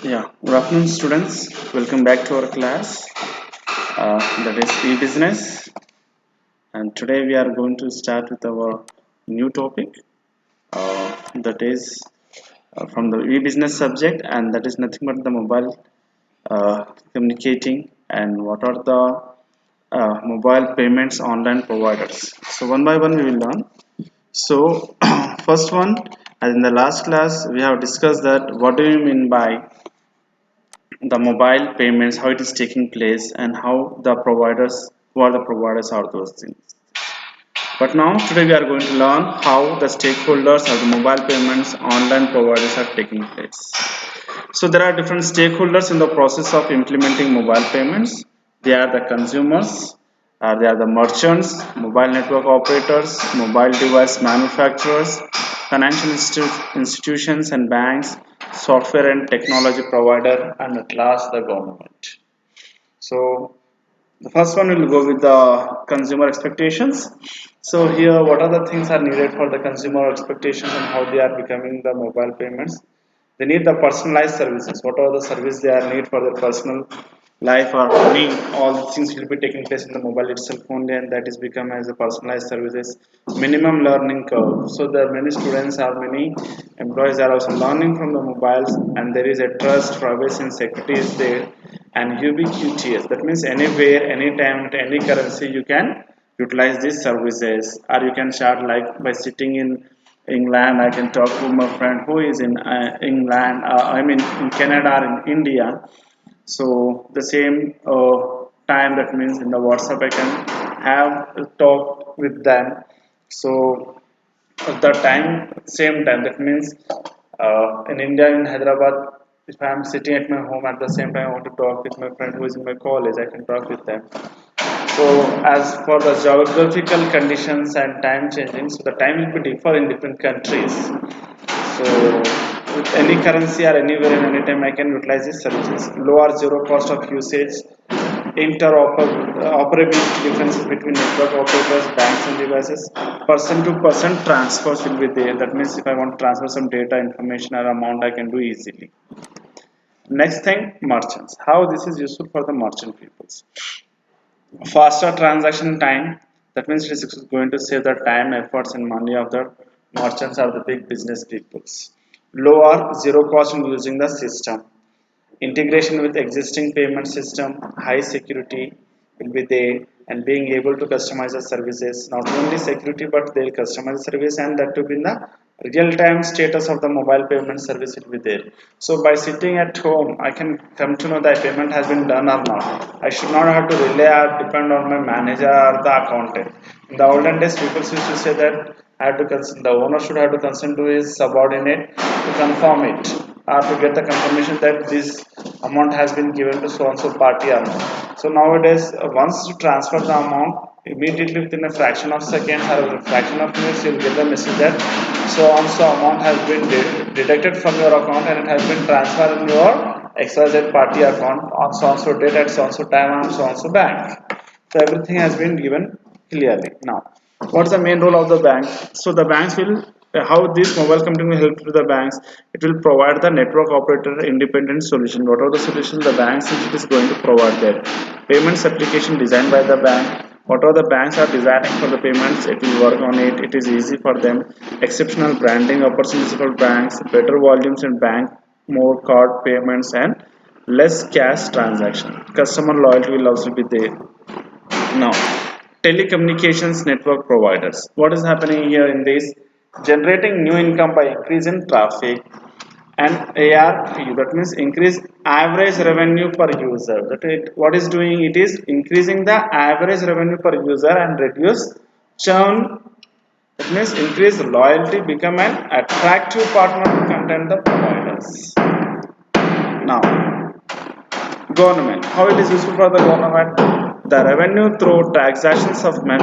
Yeah, good afternoon, students. Welcome back to our class. That is e-business, and today we are going to start with our new topic. That is from the e-business subject, and that is nothing but the mobile communicating and what are the mobile payments online providers. So one by one we will learn. So first one, as in the last class, we have discussed that what do you mean by the mobile payments, how it is taking place, and how the providers, who are the providers, are those things. But now today we are going to learn how the stakeholders of the mobile payments online providers are taking place. So there are different stakeholders in the process of implementing mobile payments. They are the consumers, they are the merchants, mobile network operators, mobile device manufacturers, financial institutions and banks, software and technology provider, and at last the government. So the first one will go with the consumer expectations. So here, what are the things are needed for the consumer expectations and how they are becoming the mobile payments? They need the personalized services. What are the services they are need for their personal life or need? All the things will be taking place in the mobile itself only, and that is become as a personalized services. Minimum learning curve. So there are many students or many employees are also learning from the mobiles, and there is a trust, privacy, and security is there, and ubiquitous. That means anywhere, anytime, at any currency, you can utilize these services, or you can start like by sitting in England. I can talk to my friend who is in England. I mean in Canada or in India. So the same time, that means in the WhatsApp I can have a talk with them. So at the time, same time, that means in India, in Hyderabad, if I am sitting at my home, at the same time I want to talk with my friend who is in my college, I can talk with them. So as for the geographical conditions and time changing, so the time will be differ in different countries. So with any currency or anywhere and anytime I can utilize these services. Low or zero cost of usage, interoperability differences between network operators, banks and devices, person to person transfers will be there. That means if I want to transfer some data, information or amount, I can do easily. Next thing, merchants. How this is useful for the merchant peoples. Faster transaction time. That means it is going to save the time, efforts and money of the merchants or the big business peoples. Lower zero cost in using the system. Integration with existing payment system, high security will be there, and being able to customize the services. Not only security, but they'll customize the service, and that to be in the real-time status of the mobile payment service will be there. So by sitting at home, I can come to know that payment has been done or not. I should not have to rely or depend on my manager or the accountant. In the olden days, people used to say that I have to consent, the owner should have to consent to his subordinate to confirm it, or to get the confirmation that this amount has been given to so and so party or not. So nowadays, once you transfer the amount, immediately within a fraction of seconds or a fraction of minutes, you'll get the message that so and so amount has been deducted from your account and it has been transferred in your XYZ party account on so and so date at so and so time on so and so bank. So everything has been given clearly. Now, what's the main role of the bank? So the banks will, how this mobile company will help to the banks. It will provide the network operator independent solution. What are the solutions the banks is going to provide there? Payments application designed by the bank. What are the banks are designing for the payments? It will work on it. It is easy for them. Exceptional branding opportunities for banks. Better volumes in bank. More card payments and less cash transaction. Customer loyalty will also be there. Now, telecommunications network providers. What is happening here in this? Generating new income by increasing traffic and ARP. That means increase average revenue per user. What is doing? It is increasing the average revenue per user and reduce churn. That means increase loyalty, become an attractive partner to content the providers. Now, government. How it is useful for the government? The revenue through transactions of men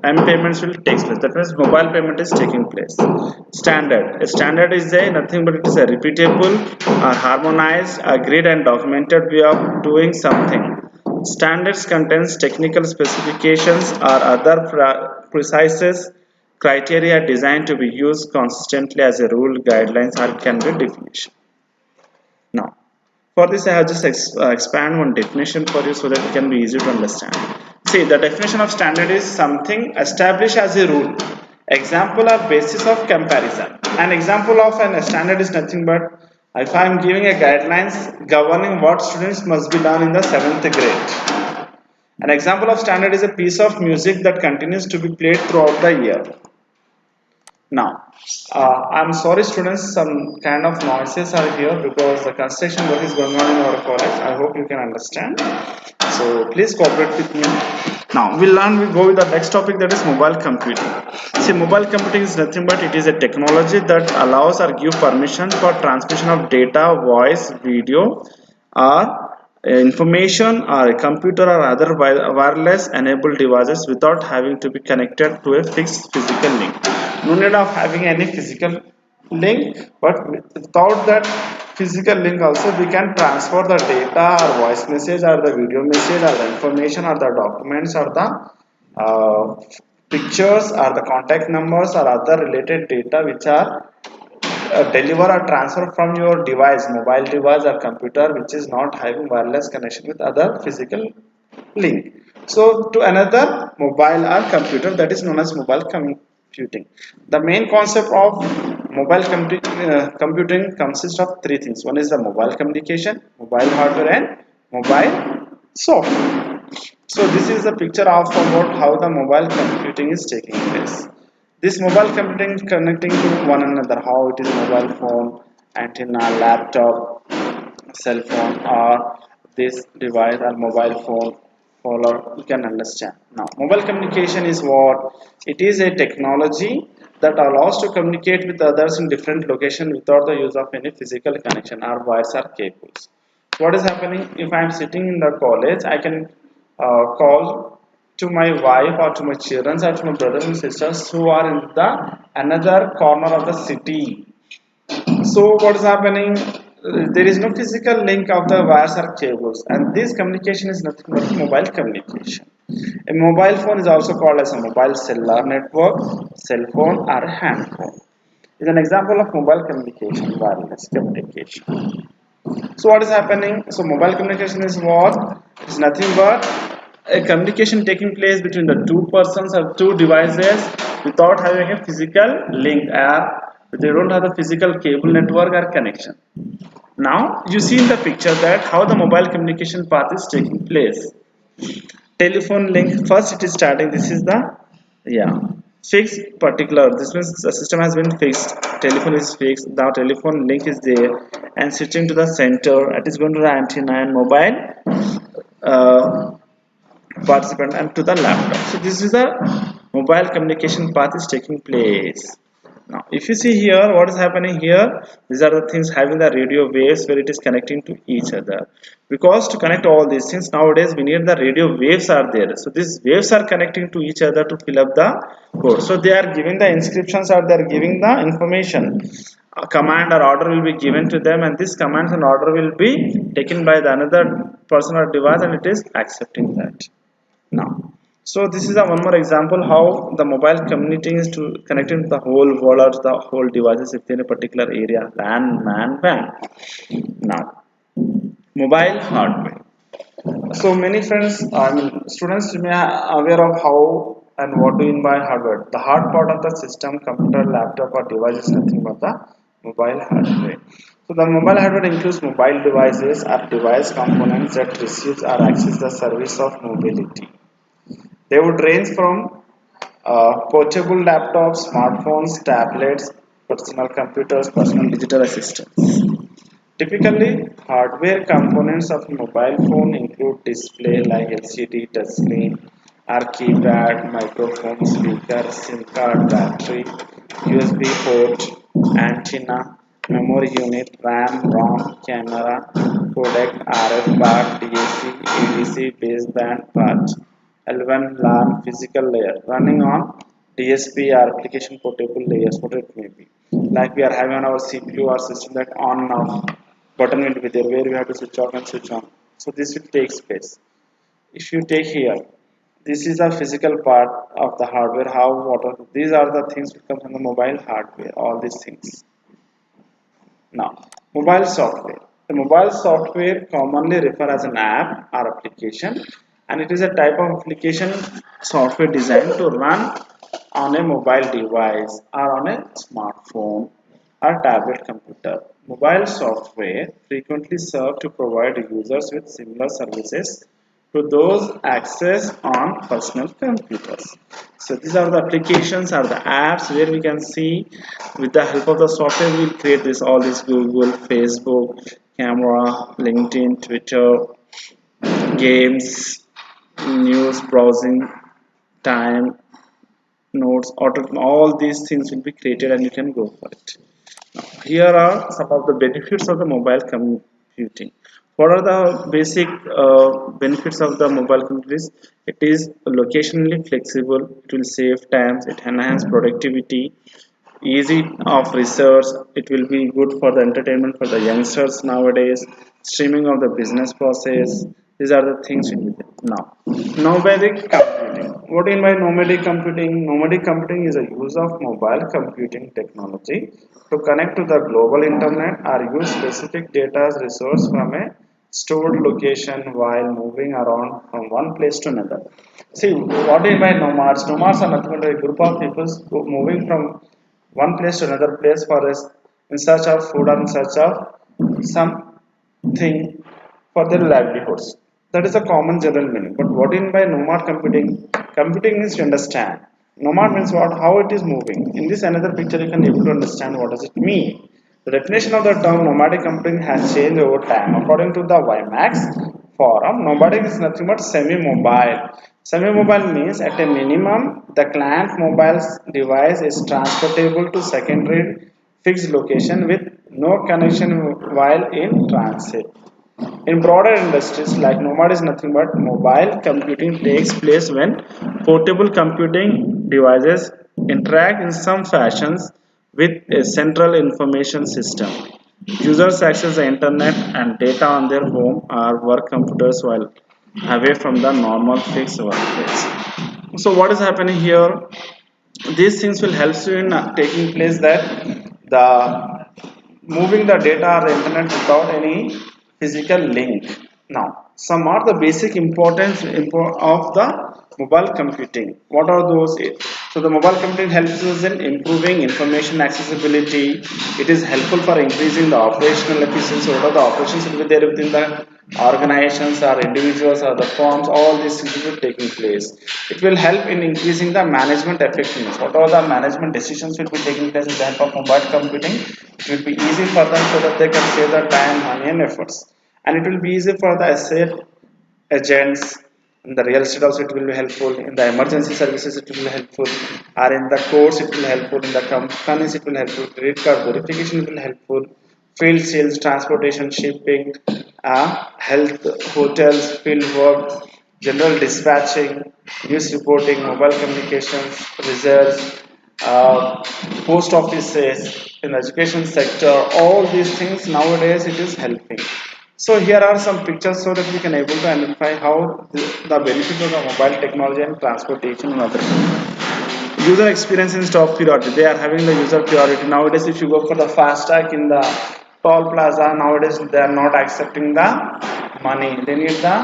and payments will take place. That means mobile payment is taking place. Standard. A standard is a nothing but it is a repeatable, harmonized, agreed and documented way of doing something. Standards contains technical specifications or other precise criteria designed to be used consistently as a rule, guidelines, or can be definition. Now, For this, I have just expand one definition for you so that it can be easy to understand. See, the definition of standard is something established as a rule, example or basis of comparison. An example of an standard is nothing but if I am giving a guidelines governing what students must be done in the 7th grade. An example of standard is a piece of music that continues to be played throughout the year. Now, I'm sorry students, some kind of noises are here because the construction work is going on in our college. I hope you can understand. So please cooperate with me. Now, we go with the next topic, that is mobile computing. See, mobile computing is nothing but it is a technology that allows or give permission for transmission of data, voice, video, or information or a computer or other wireless enabled devices without having to be connected to a fixed physical link. No need of having any physical link, but without that physical link also we can transfer the data or voice message or the video message or the information or the documents or the pictures or the contact numbers or other related data which are deliver or transfer from your device, mobile device or computer which is not having wireless connection with other physical link. So to another mobile or computer, that is known as mobile computing. The main concept of mobile computing consists of three things. One is the mobile communication, mobile hardware and mobile software. So this is the picture of about how the mobile computing is taking place. This mobile computing is connecting to one another, how it is mobile phone, antenna, laptop, cell phone, or this device or mobile phone follower, you can understand. Now, mobile communication is what? It is a technology that allows to communicate with others in different locations without the use of any physical connection or wires or cables. So what is happening if I am sitting in the college, I can call to my wife or to my children or to my brothers and sisters who are in the another corner of the city. So what is happening? There is no physical link of the wires or cables, and this communication is nothing but mobile communication. A mobile phone is also called as a mobile cellular network, cell phone, or a hand phone. Is an example of mobile communication, wireless communication. So what is happening? So mobile communication is what? It's nothing but a communication taking place between the two persons or two devices without having a physical link, or they don't have the physical cable network or connection. Now you see in the picture that how the mobile communication path is taking place. Telephone link, first it is starting, this is the, yeah, fixed particular, this means the system has been fixed, telephone is fixed, the telephone link is there and switching to the center, it is going to the antenna and mobile uh, participant and to the laptop. So this is the mobile communication path is taking place. Now if you see here what is happening here, these are the things having the radio waves where it is connecting to each other, because to connect all these things nowadays we need the radio waves are there. So these waves are connecting to each other to fill up the code. So they are giving the inscriptions or they are giving the information. A command or order will be given to them, and this command and order will be taken by the another person or device and it is accepting that. Now, so this is a one more example how the mobile communicating is to connecting to the whole world or the whole devices if in a particular area, LAN, MAN, WAN. Now, mobile hardware. So many friends, I mean students may aware of how and what do you mean by hardware. The hard part of the system, computer, laptop or device is nothing but the mobile hardware. So the mobile hardware includes mobile devices or device components that receives or access the service of mobility. They would range from portable laptops, smartphones, tablets, personal computers, personal digital assistants. Typically, hardware components of a mobile phone include display like LCD, touchscreen, or keypad, microphone, speaker, SIM card, battery, USB port, antenna, memory unit, RAM, ROM, camera, codec, RF part, DAC, ADC, baseband part, L1, LAN, physical layer, running on DSP or application portable layers, what it may be. Like we are having on our CPU or system that on and off button will be there where we have to switch off and switch on. So this will take space. If you take here, this is a physical part of the hardware. How what are these are the things that come from the mobile hardware. All these things. Now, mobile software. The mobile software commonly referred as an app or application, and it is a type of application software designed to run on a mobile device or on a smartphone or tablet computer. Mobile software frequently serve to provide users with similar services to those accessed on personal computers. So these are the applications or the apps where we can see with the help of the software we'll create this all this Google, Facebook, camera, LinkedIn, Twitter, games, news browsing, time, notes, auto, all these things will be created and you can go for it. Here are some of the benefits of the mobile computing. What are the basic benefits of the mobile computing? It is locationally flexible, it will save times, it enhance productivity, easy of research, it will be good for the entertainment for the youngsters nowadays, streaming of the business process. These are the things we do. Now, nomadic computing. What do you mean by nomadic computing? Nomadic computing is a use of mobile computing technology to connect to the global internet or use specific data as resource from a stored location while moving around from one place to another. See, what do you mean by nomads? Nomads are nothing but a group of people moving from one place to another place for us in search of food or in search of something for their livelihoods. That is a common general meaning. But what in by nomad computing? Computing means to understand. Nomad means what? How it is moving. In this another picture, you can able to understand what does it mean. The definition of the term nomadic computing has changed over time. According to the WiMAX forum, nomadic is nothing but semi-mobile. Semi-mobile means at a minimum, the client mobile device is transportable to secondary fixed location with no connection while in transit. In broader industries like nomad is nothing but mobile computing takes place when portable computing devices interact in some fashions with a central information system. Users access the internet and data on their home or work computers while away from the normal fixed workplace. So what is happening here? These things will help you in taking place that the moving the data or the internet without any physical link. Now, some are the basic importance of the mobile computing. What are those? So the mobile computing helps us in improving information accessibility. It is helpful for increasing the operational efficiency. What are the operations will be there within the organizations or individuals or the firms? All these things will be taking place. It will help in increasing the management effectiveness. What are the management decisions will be taking place with the help of mobile computing? It will be easy for them so that they can save the time, money, and efforts. And it will be easy for the asset agents. In the real estate also it will be helpful. In the emergency services it will be helpful. Or in the courts it will be helpful. In the companies it will be helpful. Credit card verification it will be helpful. Field sales, transportation, shipping, health, hotels, field work, general dispatching, news reporting, mobile communications, research, uh, post offices, in the education sector, all these things nowadays it is helping. So here are some pictures so that we can able to identify how the benefits of the mobile technology and transportation and other things. User experience in top priority. They are having the user priority. Nowadays, if you go for the fast tag in the toll plaza, nowadays they are not accepting the money. They need the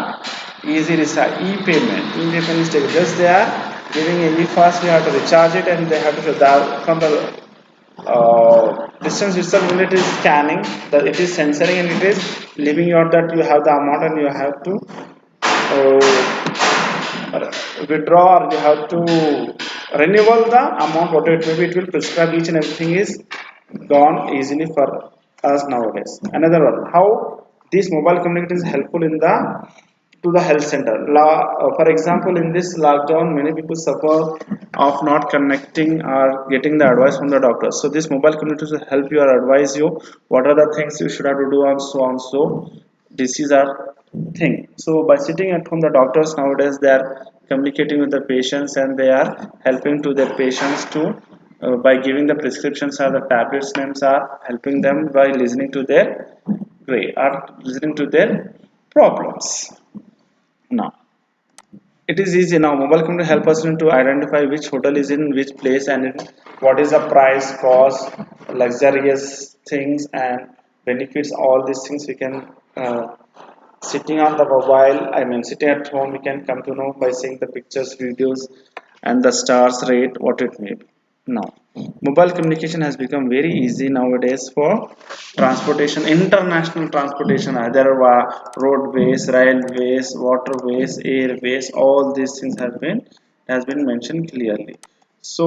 easy e-payment. E-payment is taken. Just they are giving a e-fast, you have to recharge it and they have to from the distance itself when it is scanning, that it is censoring and it is leaving out that you have the amount and you have to withdraw or you have to renewal the amount whatever it may be, it will prescribe each and everything is gone easily for us nowadays. Another one, how this mobile communication is helpful in the to the health center. For example, in this lockdown many people suffer of not connecting or getting the advice from the doctors. So this mobile communication will help you or advise you what are the things you should have to do and so disease are thing. So by sitting at home, the doctors nowadays they are communicating with the patients and they are helping to their patients to by giving the prescriptions or the tablets names are helping them by listening to their great are listening to their problems. Now it is easy now. Mobile computer help us to identify which hotel is in which place and what is the price, cost, luxurious things, and benefits, all these things we can sitting on the mobile, I mean sitting at home, we can come to know by seeing the pictures, videos, and the stars rate what it may be. Now mobile communication has become very easy nowadays for transportation, international transportation, either roadways, railways, waterways, airways, all these things has been mentioned clearly. So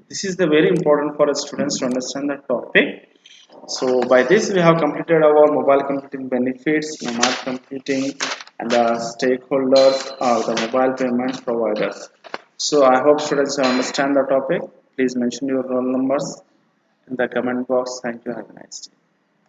this is the very important for students to understand the topic. So by this we have completed our mobile computing benefits, nomad computing, and the stakeholders are the mobile payments providers. So I hope students understand the topic. Please mention your roll numbers in the comment box. Thank you. Have a nice day.